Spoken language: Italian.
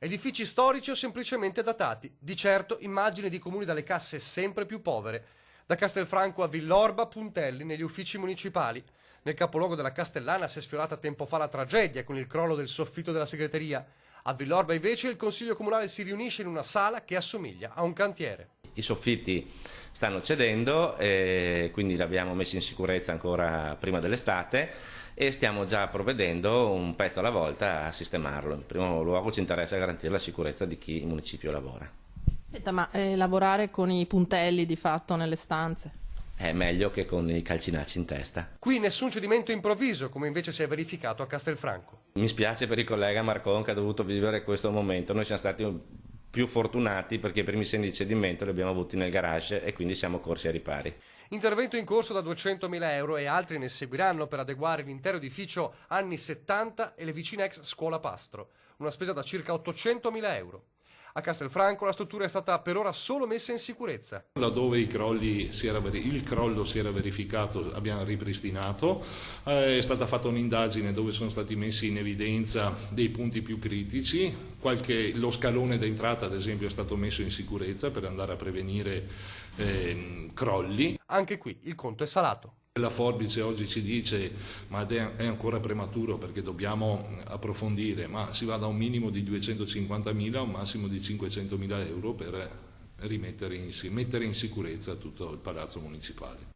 Edifici storici o semplicemente datati, di certo immagini di comuni dalle casse sempre più povere. Da Castelfranco a Villorba, puntelli negli uffici municipali. Nel capoluogo della Castellana si è sfiorata tempo fa la tragedia con il crollo del soffitto della segreteria. A Villorba invece il Consiglio Comunale si riunisce in una sala che assomiglia a un cantiere. I soffitti stanno cedendo, quindi li abbiamo messi in sicurezza ancora prima dell'estate e stiamo già provvedendo un pezzo alla volta a sistemarlo. In primo luogo ci interessa garantire la sicurezza di chi in municipio lavora. Senta, ma lavorare con i puntelli di fatto nelle stanze? È meglio che con i calcinacci in testa. Qui nessun cedimento improvviso, come invece si è verificato a Castelfranco. Mi spiace per il collega Marcon che ha dovuto vivere questo momento. Noi siamo stati più fortunati perché i primi segni di cedimento li abbiamo avuti nel garage e quindi siamo corsi ai ripari. Intervento in corso da 200.000 euro e altri ne seguiranno per adeguare l'intero edificio anni 70 e le vicine ex scuola Pastro. Una spesa da circa 800.000 euro. A Castelfranco la struttura è stata per ora solo messa in sicurezza. Laddove il crollo si era verificato abbiamo ripristinato, è stata fatta un'indagine dove sono stati messi in evidenza dei punti più critici, lo scalone d'entrata ad esempio è stato messo in sicurezza per andare a prevenire crolli. Anche qui il conto è salato. La Forbice oggi ci dice ma è ancora prematuro perché dobbiamo approfondire, ma si va da un minimo di 250.000 a un massimo di 500.000 euro per mettere in sicurezza tutto il palazzo municipale.